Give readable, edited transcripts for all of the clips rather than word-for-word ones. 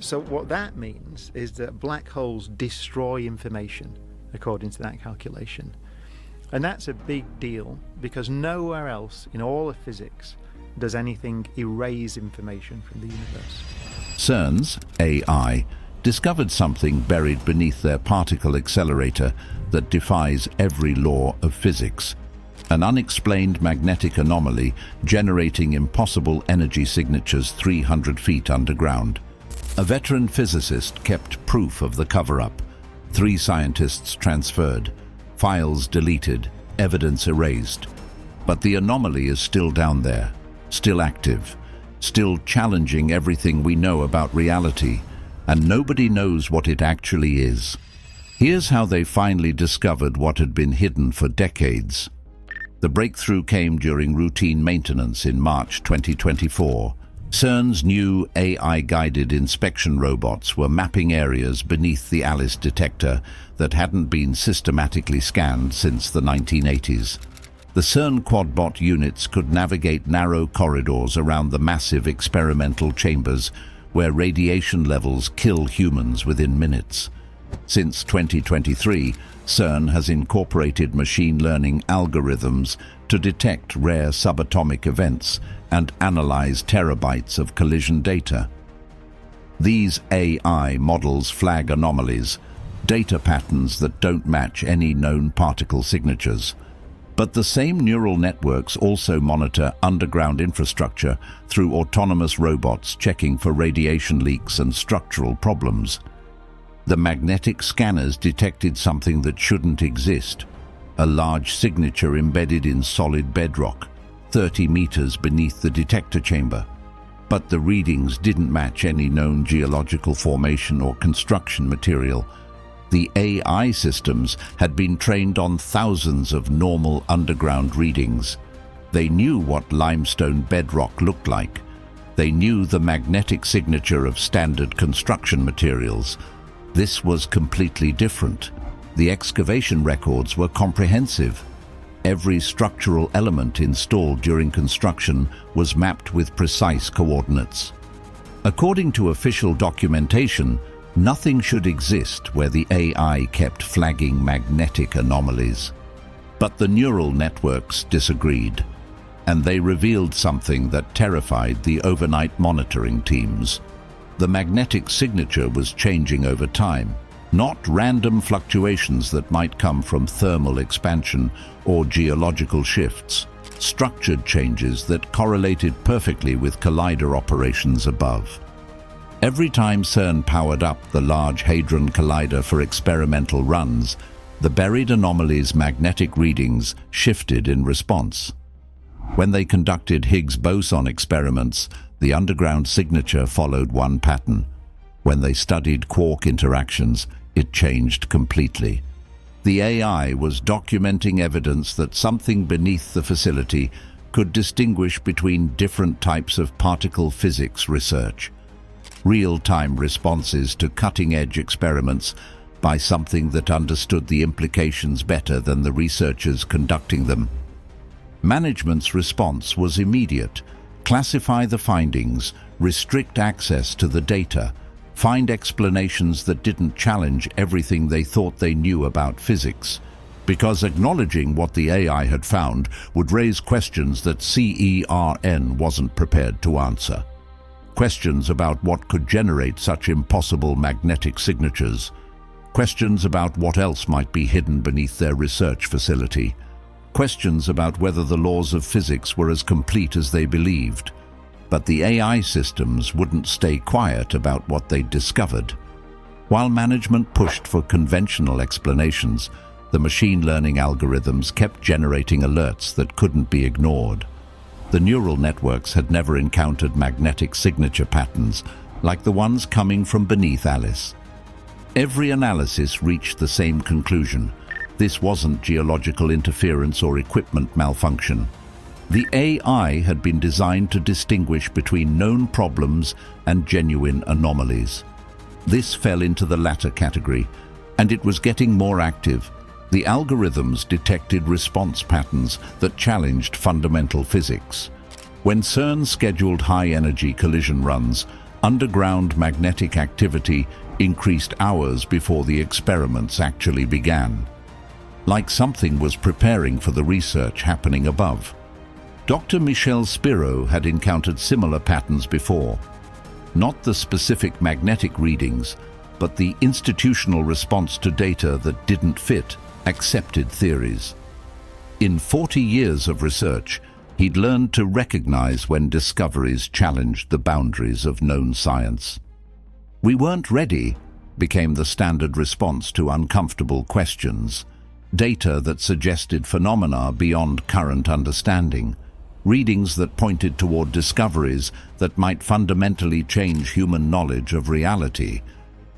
So what that means is that black holes destroy information, according to that calculation. And that's a big deal because nowhere else in all of physics does anything erase information from the universe. CERN's AI discovered something buried beneath their particle accelerator that defies every law of physics. An unexplained magnetic anomaly generating impossible energy signatures 300 feet underground. A veteran physicist kept proof of the cover-up. 3 scientists transferred, files deleted, evidence erased. But the anomaly is still down there, still active, still challenging everything we know about reality, and nobody knows what it actually is. Here's how they finally discovered what had been hidden for decades. The breakthrough came during routine maintenance in March 2024. CERN's new AI-guided inspection robots were mapping areas beneath the ALICE detector that hadn't been systematically scanned since the 1980s. The CERN quadbot units could navigate narrow corridors around the massive experimental chambers where radiation levels kill humans within minutes. Since 2023, CERN has incorporated machine learning algorithms to detect rare subatomic events and analyze terabytes of collision data. These AI models flag anomalies, data patterns that don't match any known particle signatures. But the same neural networks also monitor underground infrastructure through autonomous robots checking for radiation leaks and structural problems. The magnetic scanners detected something that shouldn't exist, a large signature embedded in solid bedrock, 30 meters beneath the detector chamber. But the readings didn't match any known geological formation or construction material. The AI systems had been trained on thousands of normal underground readings. They knew what limestone bedrock looked like. They knew the magnetic signature of standard construction materials. This was completely different. The excavation records were comprehensive. Every structural element installed during construction was mapped with precise coordinates. According to official documentation, nothing should exist where the AI kept flagging magnetic anomalies. But the neural networks disagreed, and they revealed something that terrified the overnight monitoring teams. The magnetic signature was changing over time, not random fluctuations that might come from thermal expansion or geological shifts, structured changes that correlated perfectly with collider operations above. Every time CERN powered up the Large Hadron Collider for experimental runs, the buried anomaly's magnetic readings shifted in response. When they conducted Higgs boson experiments, the underground signature followed one pattern. When they studied quark interactions, it changed completely. The AI was documenting evidence that something beneath the facility could distinguish between different types of particle physics research. Real-time responses to cutting-edge experiments by something that understood the implications better than the researchers conducting them. Management's response was immediate. Classify the findings, restrict access to the data, find explanations that didn't challenge everything they thought they knew about physics, because acknowledging what the AI had found would raise questions that CERN wasn't prepared to answer. Questions about what could generate such impossible magnetic signatures. Questions about what else might be hidden beneath their research facility. Questions about whether the laws of physics were as complete as they believed. But the AI systems wouldn't stay quiet about what they'd discovered. While management pushed for conventional explanations, the machine learning algorithms kept generating alerts that couldn't be ignored. The neural networks had never encountered magnetic signature patterns like the ones coming from beneath ALICE. Every analysis reached the same conclusion. This wasn't geological interference or equipment malfunction. The AI had been designed to distinguish between known problems and genuine anomalies. This fell into the latter category, and it was getting more active. The algorithms detected response patterns that challenged fundamental physics. When CERN scheduled high-energy collision runs, underground magnetic activity increased hours before the experiments actually began. Like something was preparing for the research happening above. Dr. Michel Spiro had encountered similar patterns before. Not the specific magnetic readings, but the institutional response to data that didn't fit accepted theories. In 40 years of research, he'd learned to recognize when discoveries challenged the boundaries of known science. "We weren't ready" became the standard response to uncomfortable questions. Data that suggested phenomena beyond current understanding. Readings that pointed toward discoveries that might fundamentally change human knowledge of reality.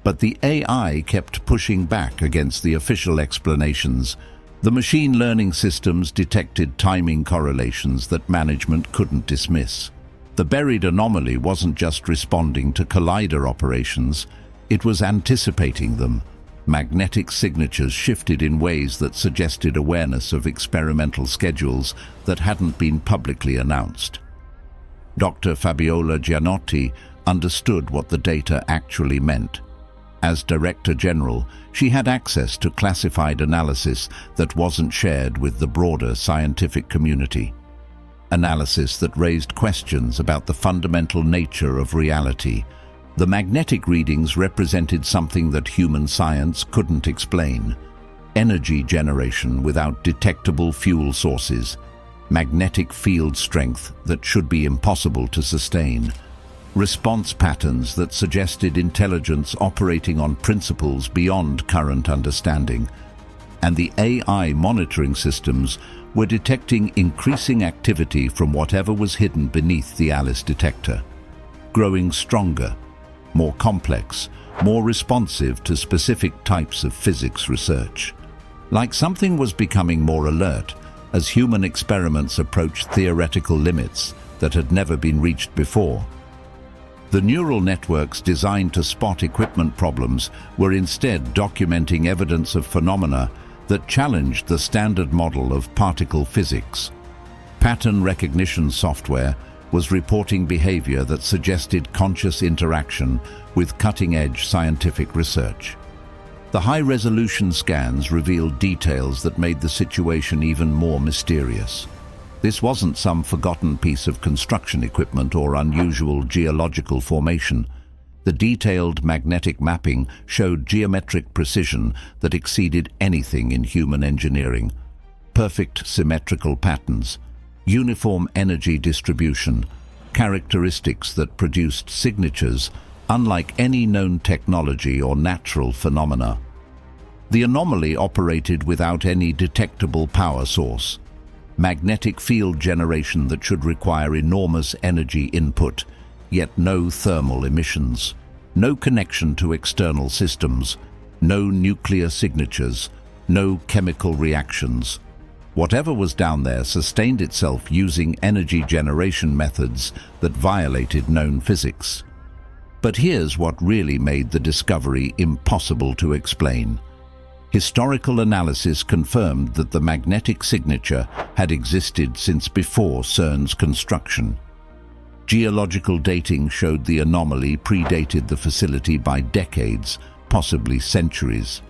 But the AI kept pushing back against the official explanations. The machine learning systems detected timing correlations that management couldn't dismiss. The buried anomaly wasn't just responding to collider operations, it was anticipating them. Magnetic signatures shifted in ways that suggested awareness of experimental schedules that hadn't been publicly announced. Dr. Fabiola Gianotti understood what the data actually meant. As Director General, she had access to classified analysis that wasn't shared with the broader scientific community. Analysis that raised questions about the fundamental nature of reality. The magnetic readings represented something that human science couldn't explain. Energy generation without detectable fuel sources. Magnetic field strength that should be impossible to sustain. Response patterns that suggested intelligence operating on principles beyond current understanding. And the AI monitoring systems were detecting increasing activity from whatever was hidden beneath the Alice detector. Growing stronger, more complex, more responsive to specific types of physics research. Like something was becoming more alert as human experiments approached theoretical limits that had never been reached before. The neural networks designed to spot equipment problems were instead documenting evidence of phenomena that challenged the standard model of particle physics. Pattern recognition software was reporting behavior that suggested conscious interaction with cutting-edge scientific research. The high-resolution scans revealed details that made the situation even more mysterious. This wasn't some forgotten piece of construction equipment or unusual geological formation. The detailed magnetic mapping showed geometric precision that exceeded anything in human engineering. Perfect symmetrical patterns, uniform energy distribution, characteristics that produced signatures unlike any known technology or natural phenomena. The anomaly operated without any detectable power source. Magnetic field generation that should require enormous energy input, yet no thermal emissions, no connection to external systems, no nuclear signatures, no chemical reactions. Whatever was down there sustained itself using energy generation methods that violated known physics. But here's what really made the discovery impossible to explain. Historical analysis confirmed that the magnetic signature had existed since before CERN's construction. Geological dating showed the anomaly predated the facility by decades, possibly centuries.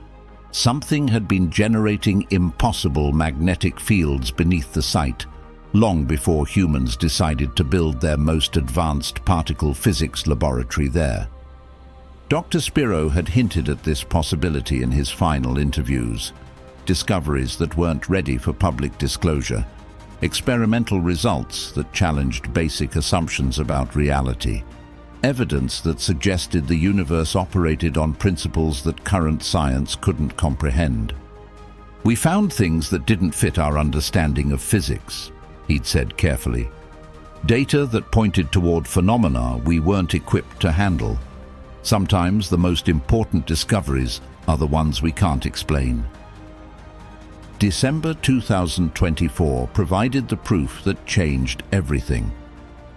Something had been generating impossible magnetic fields beneath the site, long before humans decided to build their most advanced particle physics laboratory there. Dr. Spiro had hinted at this possibility in his final interviews. Discoveries that weren't ready for public disclosure. Experimental results that challenged basic assumptions about reality. Evidence that suggested the universe operated on principles that current science couldn't comprehend. "We found things that didn't fit our understanding of physics," he'd said carefully. "Data that pointed toward phenomena we weren't equipped to handle. Sometimes the most important discoveries are the ones we can't explain." December 2024 provided the proof that changed everything.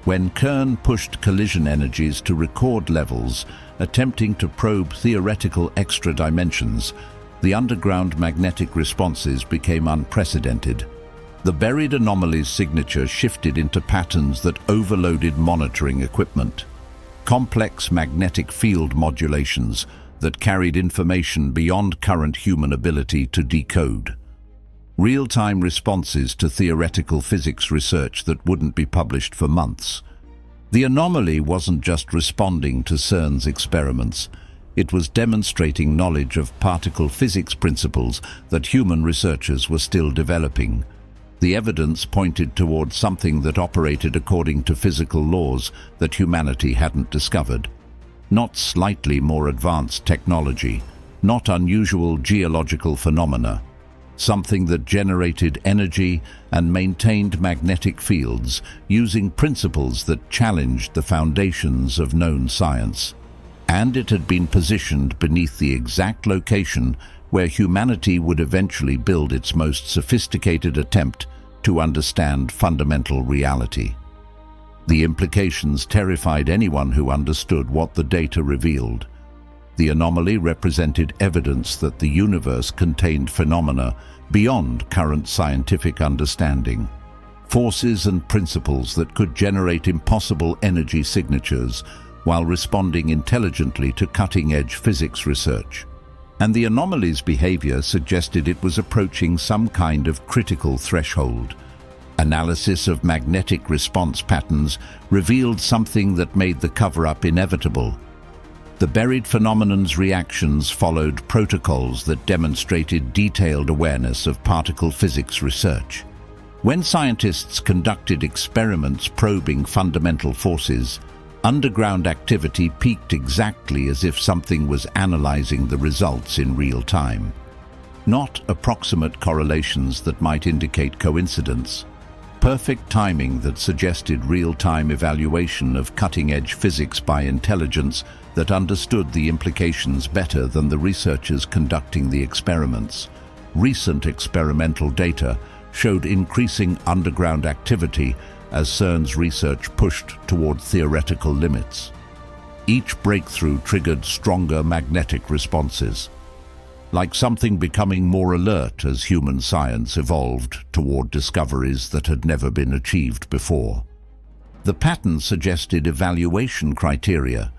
When CERN pushed collision energies to record levels, attempting to probe theoretical extra dimensions, the underground magnetic responses became unprecedented. The buried anomaly's signature shifted into patterns that overloaded monitoring equipment. complex magnetic field modulations that carried information beyond current human ability to decode. Real-time responses to theoretical physics research that wouldn't be published for months. The anomaly wasn't just responding to CERN's experiments. It was demonstrating knowledge of particle physics principles that human researchers were still developing. The evidence pointed towards something that operated according to physical laws that humanity hadn't discovered. Not slightly more advanced technology, not unusual geological phenomena. Something that generated energy and maintained magnetic fields using principles that challenged the foundations of known science. And it had been positioned beneath the exact location where humanity would eventually build its most sophisticated attempt to understand fundamental reality. The implications terrified anyone who understood what the data revealed. The anomaly represented evidence that the universe contained phenomena beyond current scientific understanding. Forces and principles that could generate impossible energy signatures while responding intelligently to cutting-edge physics research. And the anomaly's behavior suggested it was approaching some kind of critical threshold. Analysis of magnetic response patterns revealed something that made the cover-up inevitable. The buried phenomenon's reactions followed protocols that demonstrated detailed awareness of particle physics research. When scientists conducted experiments probing fundamental forces, underground activity peaked exactly as if something was analyzing the results in real time. Not approximate correlations that might indicate coincidence. Perfect timing that suggested real-time evaluation of cutting-edge physics by intelligence that understood the implications better than the researchers conducting the experiments. Recent experimental data showed increasing underground activity as CERN's research pushed toward theoretical limits. Each breakthrough triggered stronger magnetic responses, like something becoming more alert as human science evolved toward discoveries that had never been achieved before. The pattern suggested evaluation criteria,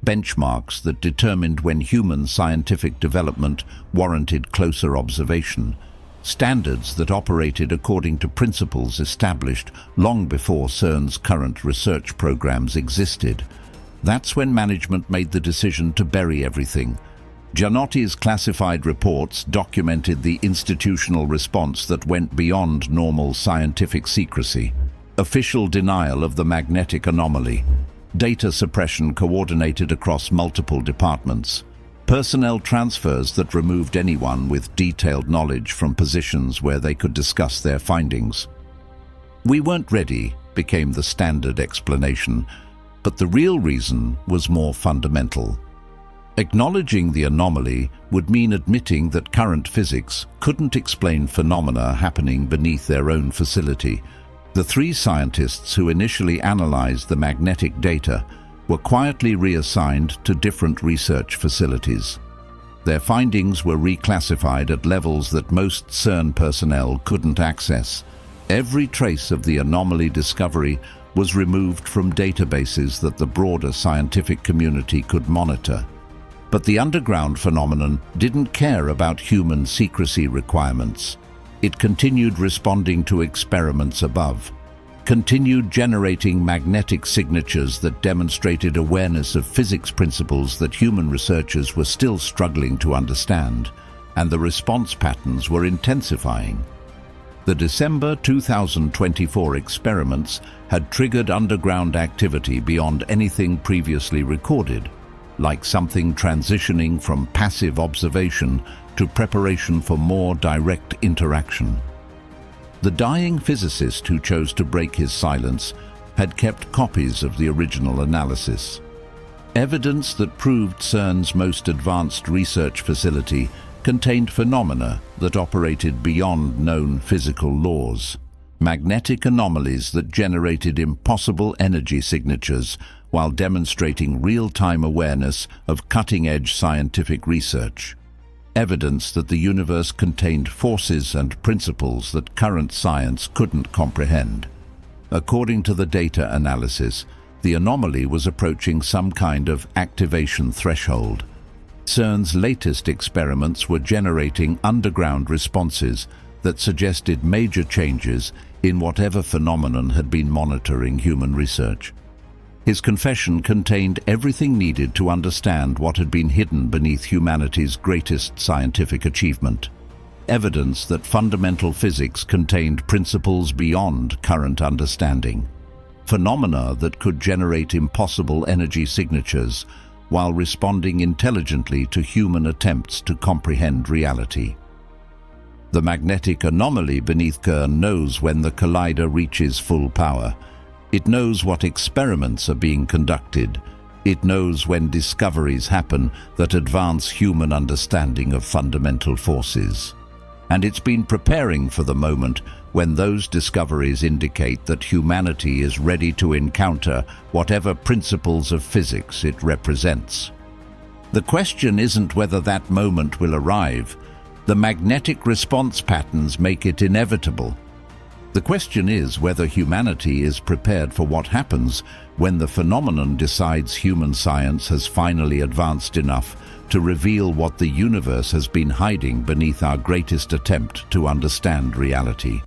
benchmarks that determined when human scientific development warranted closer observation, standards that operated according to principles established long before CERN's current research programs existed. That's when management made the decision to bury everything. Gianotti's classified reports documented the institutional response that went beyond normal scientific secrecy. Official denial of the magnetic anomaly, data suppression coordinated across multiple departments, personnel transfers that removed anyone with detailed knowledge from positions where they could discuss their findings. "We weren't ready," became the standard explanation, but the real reason was more fundamental. Acknowledging the anomaly would mean admitting that current physics couldn't explain phenomena happening beneath their own facility. The three scientists who initially analyzed the magnetic data were quietly reassigned to different research facilities. Their findings were reclassified at levels that most CERN personnel couldn't access. Every trace of the anomaly discovery was removed from databases that the broader scientific community could monitor. But the underground phenomenon didn't care about human secrecy requirements. It continued responding to experiments above, continued generating magnetic signatures that demonstrated awareness of physics principles that human researchers were still struggling to understand, and the response patterns were intensifying. The December 2024 experiments had triggered underground activity beyond anything previously recorded, like something transitioning from passive observation to preparation for more direct interaction. The dying physicist who chose to break his silence had kept copies of the original analysis. Evidence that proved CERN's most advanced research facility contained phenomena that operated beyond known physical laws, magnetic anomalies that generated impossible energy signatures while demonstrating real-time awareness of cutting-edge scientific research. Evidence that the universe contained forces and principles that current science couldn't comprehend. According to the data analysis, The anomaly was approaching some kind of activation threshold. CERN's latest experiments were generating underground responses that suggested major changes in whatever phenomenon had been monitoring human research. His confession contained everything needed to understand what had been hidden beneath humanity's greatest scientific achievement. Evidence that fundamental physics contained principles beyond current understanding. Phenomena that could generate impossible energy signatures while responding intelligently to human attempts to comprehend reality. The magnetic anomaly beneath CERN knows when the collider reaches full power. It knows what experiments are being conducted. It knows when discoveries happen that advance human understanding of fundamental forces. And it's been preparing for the moment when those discoveries indicate that humanity is ready to encounter whatever principles of physics it represents. The question isn't whether that moment will arrive. The magnetic response patterns make it inevitable. The question is whether humanity is prepared for what happens when the phenomenon decides human science has finally advanced enough to reveal what the universe has been hiding beneath our greatest attempt to understand reality.